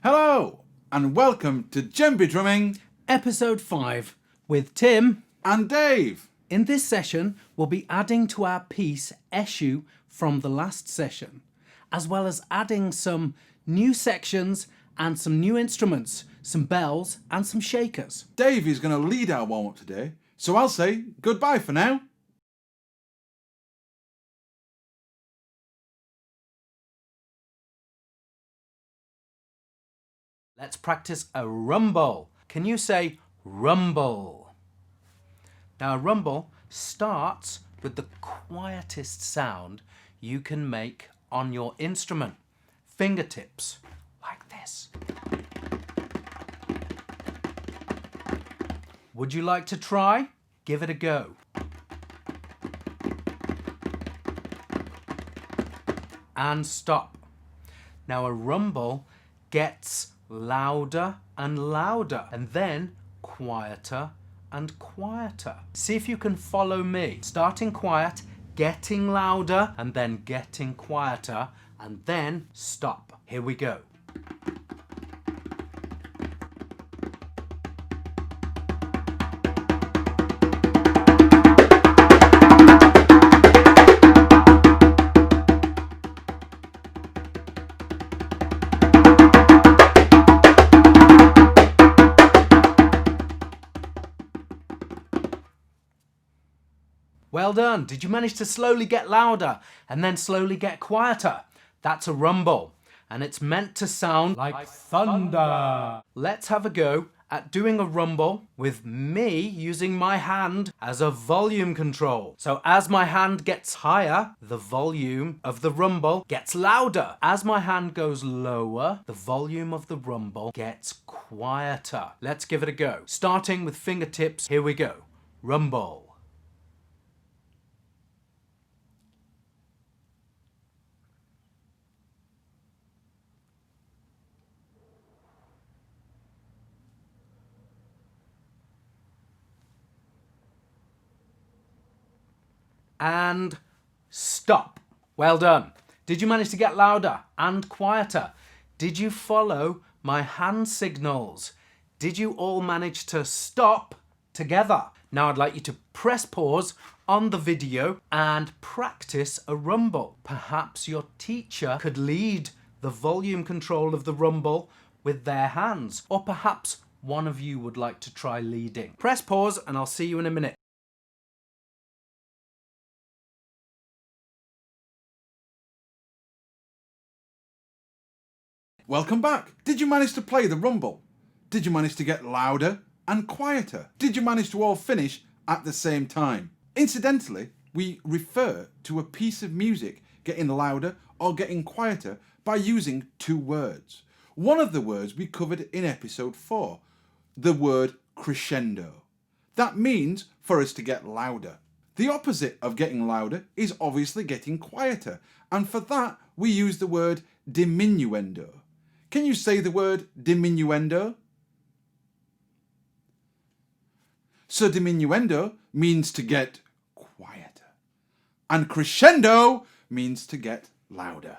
Hello and welcome to Djembe Drumming Episode 5 with Tim and Dave. In this session, we'll be adding to our piece issue from the last session, as well as adding some new sections and some new instruments, some bells and some shakers. Dave is going to lead our warm-up today, so I'll say goodbye for now. Let's practice a rumble. Can you say rumble? Now a rumble starts with the quietest sound you can make on your instrument. Fingertips, like this. Would you like to try? Give it a go. And stop. Now a rumble gets louder and louder and then quieter and quieter. See if you can follow me. Starting quiet, getting louder and then getting quieter and then stop. Here we go. Well done. Did you manage to slowly get louder and then slowly get quieter? That's a rumble, and it's meant to sound like thunder. Let's have a go at doing a rumble with me using my hand as a volume control. So as my hand gets higher, the volume of the rumble gets louder. As my hand goes lower, the volume of the rumble gets quieter. Let's give it a go. Starting with fingertips, here we go. Rumble. And stop. Well done. Did you manage to get louder and quieter? Did you follow my hand signals? Did you all manage to stop together? Now I'd like you to press pause on the video and practice a rumble. Perhaps your teacher could lead the volume control of the rumble with their hands, or perhaps one of you would like to try leading. Press pause and I'll see you in a minute. Welcome back. Did you manage to play the rumble? Did you manage to get louder and quieter? Did you manage to all finish at the same time? Incidentally, we refer to a piece of music getting louder or getting quieter by using two words. One of the words we covered in episode 4, the word crescendo. That means for us to get louder. The opposite of getting louder is obviously getting quieter, and for that we use the word diminuendo. Can you say the word diminuendo? So diminuendo means to get quieter, and crescendo means to get louder.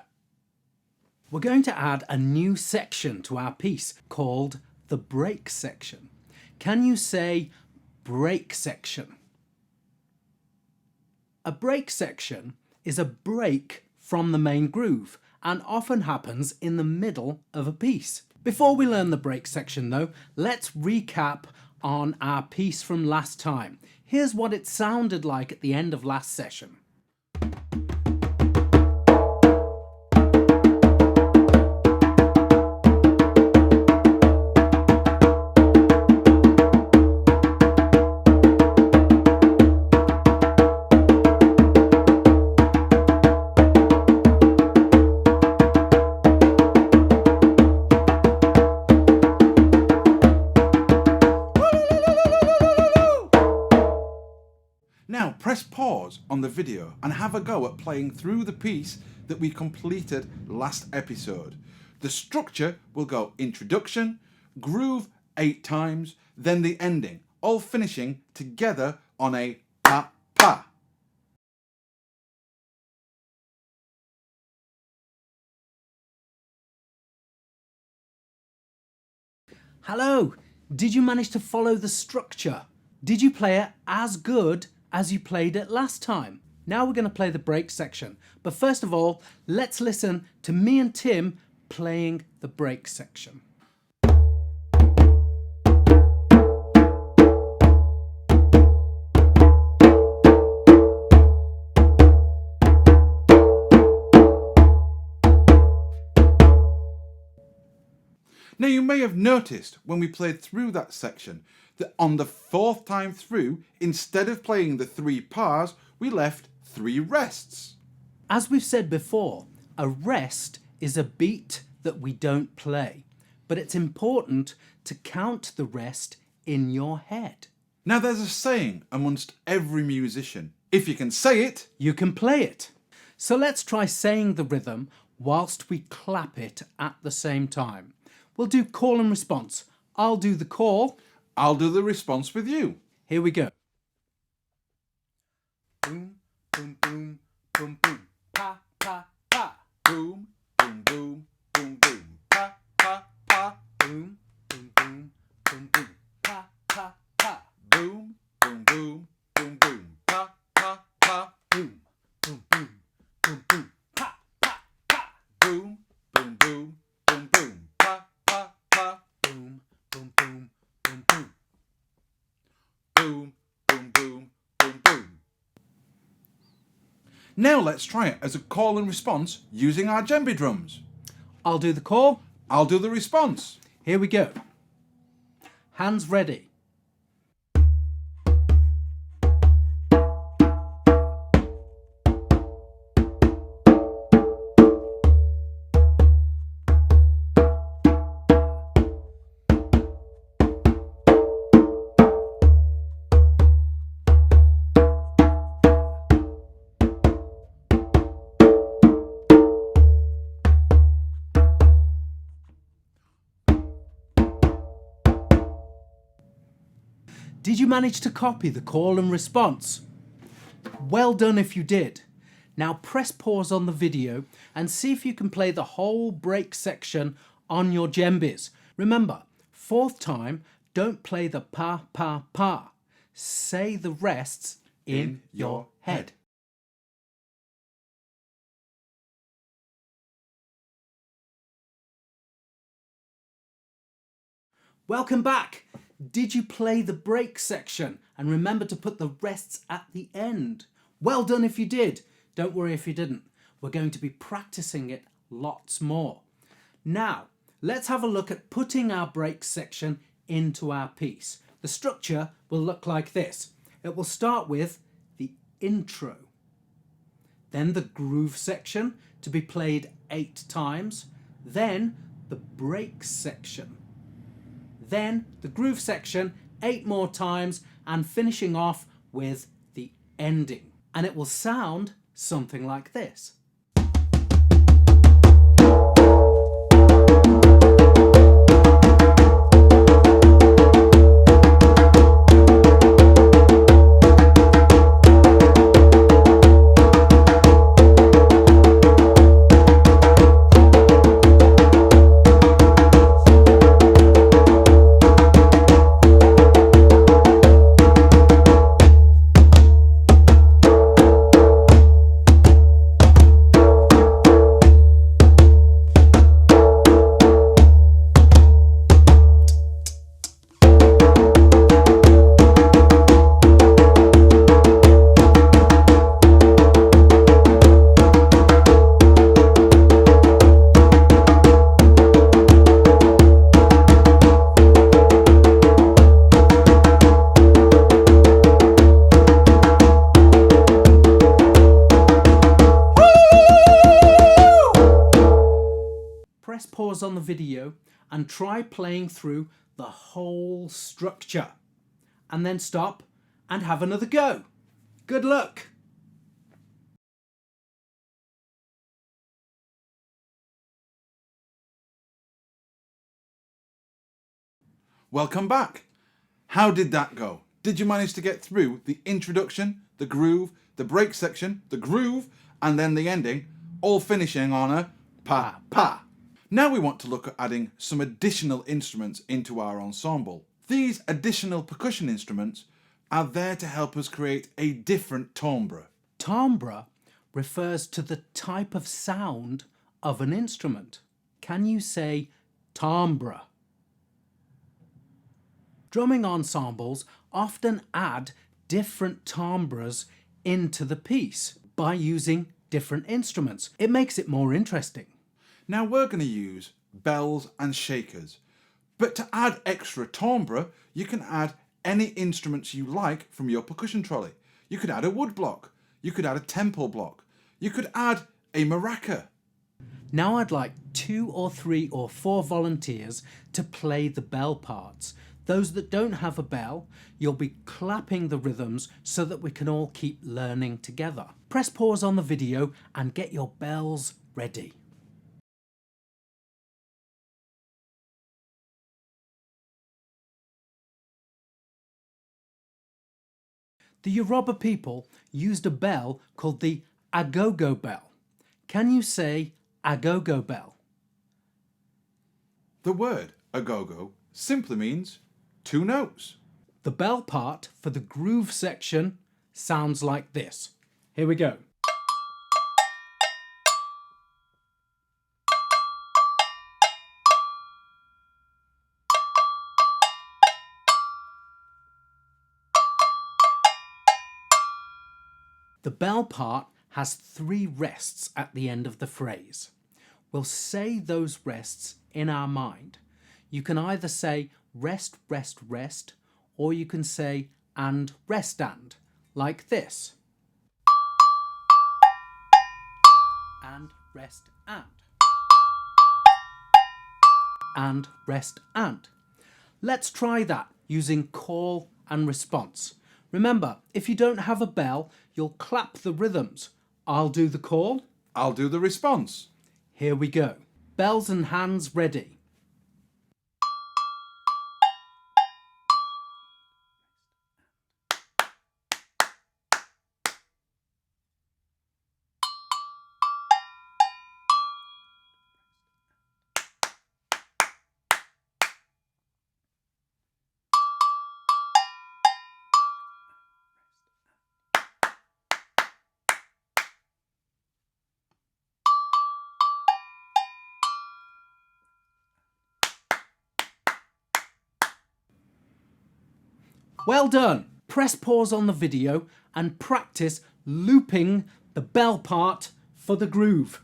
We're going to add a new section to our piece called the break section. Can you say break section? A break section is a break from the main groove and often happens in the middle of a piece. Before we learn the break section though, let's recap on our piece from last time. Here's what it sounded like at the end of last session. Now press pause on the video and have a go at playing through the piece that we completed last episode. The structure will go introduction, groove 8 times, then the ending, all finishing together on a pa pa. Hello! Did you manage to follow the structure? Did you play it as good as you played it last time? Now we're going to play the break section. But first of all, let's listen to me and Tim playing the break section. Now you may have noticed when we played through that section that on the fourth time through, instead of playing the 3 pars, we left 3 rests. As we've said before, a rest is a beat that we don't play, but it's important to count the rest in your head. Now there's a saying amongst every musician, if you can say it, you can play it. So let's try saying the rhythm whilst we clap it at the same time. We'll do call and response. I'll do the call. I'll do the response with you. Here we go. Boom, boom, boom, boom, boom. Pa, pa, pa. Boom, boom, boom, boom, boom. Pa, pa, pa. Boom, boom, boom, boom, boom. Pa, pa, pa. Boom, boom, boom, boom, boom. Pa, pa, pa. Boom, boom, boom, boom, boom. Pa, pa, pa. Boom, boom, boom, boom, boom. Pa, pa, pa. Boom, boom, boom, boom, boom. Boom, boom, boom, boom, boom. Now let's try it as a call and response using our djembe drums. I'll do the call. I'll do the response. Here we go. Hands ready. Did you manage to copy the call and response? Well done if you did. Now press pause on the video and see if you can play the whole break section on your djembes. Remember, fourth time, don't play the pa, pa, pa. Say the rests in your head. Welcome back. Did you play the break section? And remember to put the rests at the end. Well done if you did. Don't worry if you didn't. We're going to be practicing it lots more. Now, let's have a look at putting our break section into our piece. The structure will look like this. It will start with the intro, then the groove section to be played 8 times, then the break section, then the groove section 8 more times, and finishing off with the ending. And it will sound something like this. Press pause on the video and try playing through the whole structure. And then stop and have another go. Good luck! Welcome back. How did that go? Did you manage to get through the introduction, the groove, the break section, the groove, and then the ending, all finishing on a pa pa? Now we want to look at adding some additional instruments into our ensemble. These additional percussion instruments are there to help us create a different timbre. Timbre refers to the type of sound of an instrument. Can you say timbre? Drumming ensembles often add different timbres into the piece by using different instruments. It makes it more interesting. Now we're going to use bells and shakers, but to add extra timbre, you can add any instruments you like from your percussion trolley. You could add a wood block, you could add a temple block, you could add a maraca. Now I'd like 2 or 3 or 4 volunteers to play the bell parts. Those that don't have a bell, you'll be clapping the rhythms so that we can all keep learning together. Press pause on the video and get your bells ready. The Yoruba people used a bell called the agogo bell. Can you say agogo bell? The word agogo simply means 2 notes. The bell part for the groove section sounds like this. Here we go. The bell part has 3 rests at the end of the phrase. We'll say those rests in our mind. You can either say rest, rest, rest, or you can say and, rest and, like this. And, rest and. And, rest and. Let's try that using call and response. Remember, if you don't have a bell, you'll clap the rhythms. I'll do the call. I'll do the response. Here we go. Bells and hands ready. Well done! Press pause on the video and practice looping the bell part for the groove.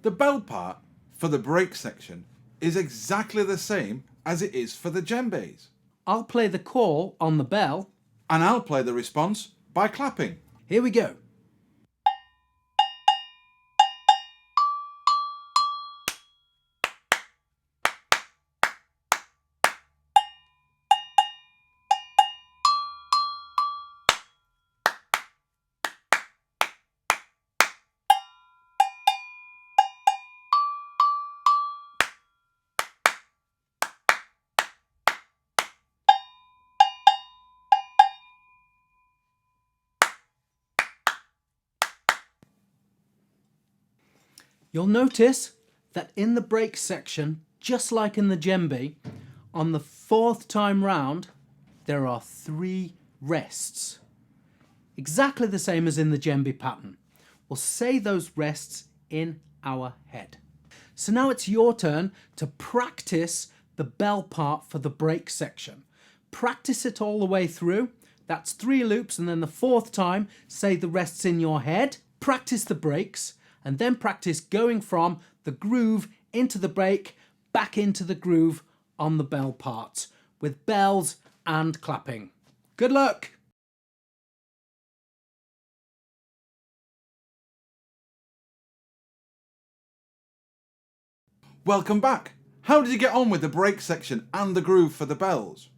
The bell part for the break section is exactly the same as it is for the djembes. I'll play the call on the bell. And I'll play the response by clapping. Here we go. You'll notice that in the break section, just like in the djembe, on the 4th time round, there are 3 rests. Exactly the same as in the djembe pattern. We'll say those rests in our head. So now it's your turn to practice the bell part for the break section. Practice it all the way through. That's 3 loops, and then the 4th time, say the rests in your head. Practice the breaks, and then practice going from the groove into the break, back into the groove on the bell parts, with bells and clapping. Good luck! Welcome back. How did you get on with the break section and the groove for the bells?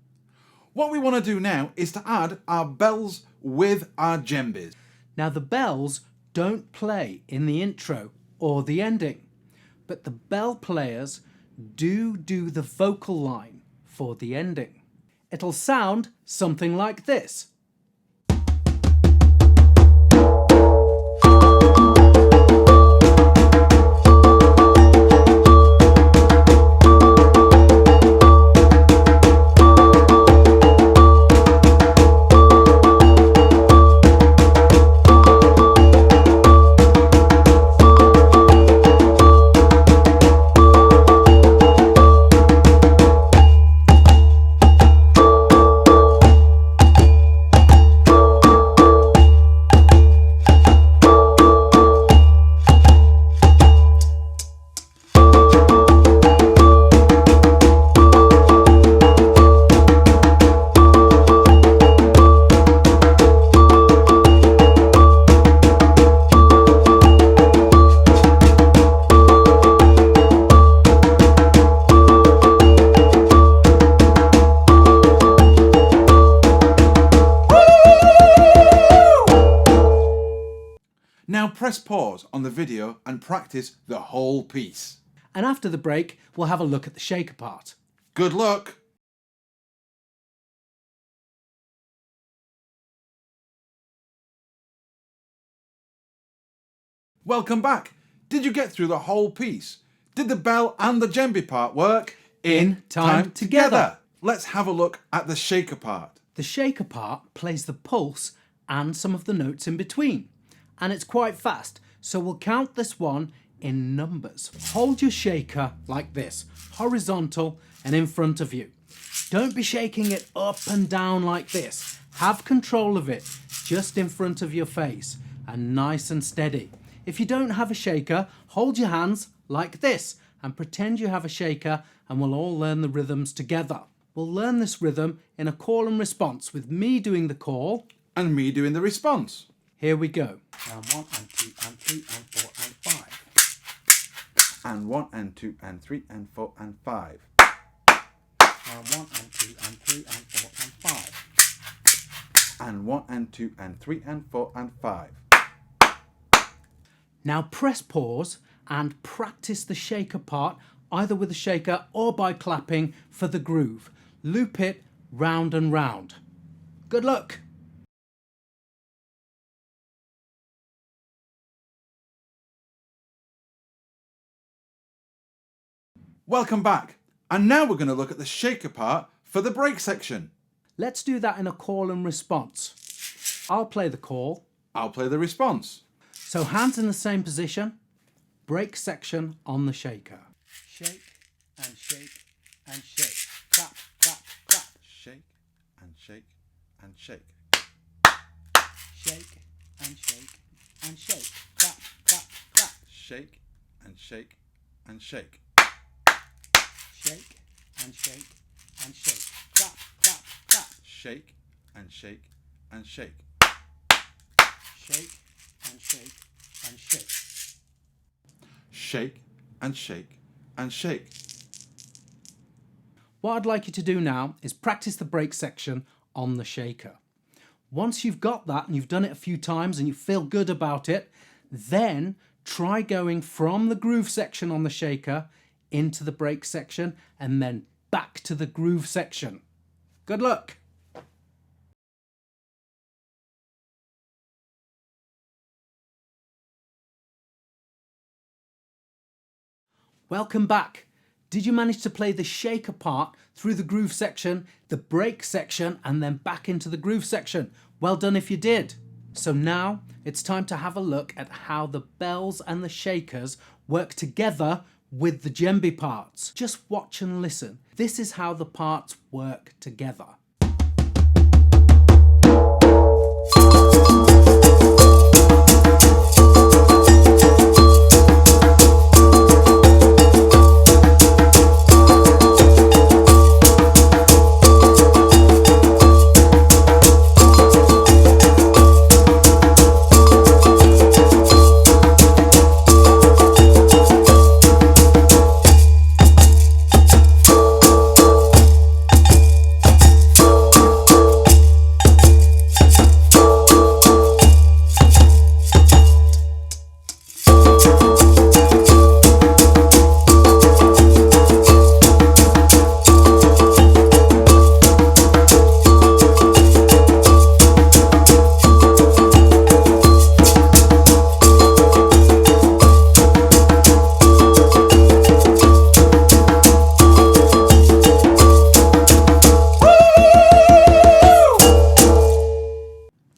What we want to do now is to add our bells with our djembes. Now the bells don't play in the intro or the ending, but the bell players do the vocal line for the ending. It'll sound something like this. Now press pause on the video and practice the whole piece. And after the break, we'll have a look at the shaker part. Good luck! Welcome back! Did you get through the whole piece? Did the bell and the djembe part work In time together? Let's have a look at the shaker part. The shaker part plays the pulse and some of the notes in between. And it's quite fast, so we'll count this one in numbers. Hold your shaker like this, horizontal and in front of you. Don't be shaking it up and down like this. Have control of it just in front of your face and nice and steady. If you don't have a shaker, hold your hands like this and pretend you have a shaker, and we'll all learn the rhythms together. We'll learn this rhythm in a call and response with me doing the call and me doing the response. Here we go. And 1 and 2 and 3 and 4 and 5. And 1 and 2 and 3 and 4 and 5. And 1 and 2 and 3 and 4 and 5. And 1 and 2 and 3 and 4 and 5. Now press pause and practice the shaker part either with a shaker or by clapping for the groove. Loop it round and round. Good luck! Welcome back, and now we're going to look at the shaker part for the break section. Let's do that in a call and response. I'll play the call. I'll play the response. So hands in the same position, break section on the shaker. Shake and shake and shake. Clap, clap, clap. Shake and shake and shake. Shake and shake and shake. Clap, clap, clap. Shake and shake and shake. Shake and shake and shake. Clap, clap, clap. Shake and shake and shake. Shake and shake and shake. Shake and shake and shake. What I'd like you to do now is practice the break section on the shaker. Once you've got that and you've done it a few times and you feel good about it, then try going from the groove section on the shaker into the break section and then back to the groove section. Good luck! Welcome back. Did you manage to play the shaker part through the groove section, the break section, and then back into the groove section? Well done if you did. So now it's time to have a look at how the bells and the shakers work together with the djembe parts. Just watch and listen. This is how the parts work together.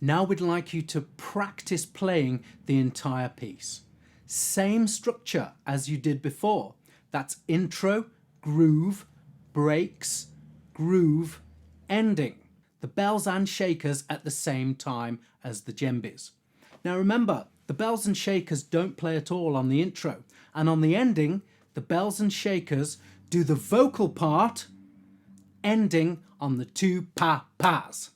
Now we'd like you to practice playing the entire piece. Same structure as you did before. That's intro, groove, breaks, groove, ending. The bells and shakers at the same time as the djembes. Now remember, the bells and shakers don't play at all on the intro. And on the ending, the bells and shakers do the vocal part, ending on the two pa-pas.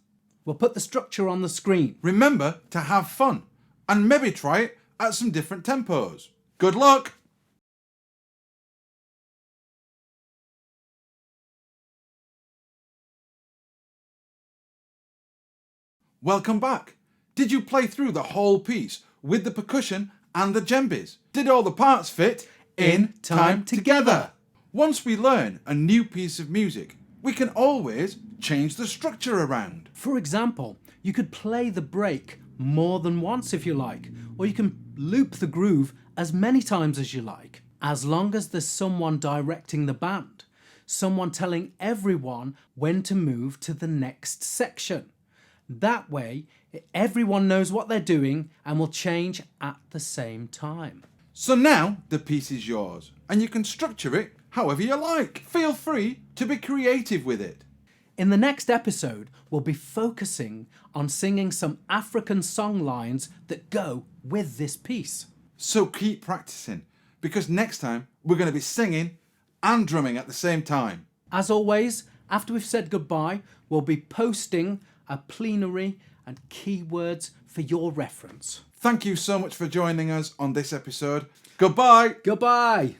We'll put the structure on the screen. Remember to have fun and maybe try it at some different tempos. Good luck! Welcome back. Did you play through the whole piece with the percussion and the djembes? Did all the parts fit in time together? Once we learn a new piece of music, we can always change the structure around. For example, you could play the break more than once if you like, or you can loop the groove as many times as you like, as long as there's someone directing the band, someone telling everyone when to move to the next section. That way, everyone knows what they're doing and will change at the same time. So now the piece is yours, and you can structure it however you like. Feel free to be creative with it. In the next episode, we'll be focusing on singing some African song lines that go with this piece. So keep practicing, because next time we're going to be singing and drumming at the same time. As always, after we've said goodbye, we'll be posting a plenary and keywords for your reference. Thank you so much for joining us on this episode. Goodbye. Goodbye.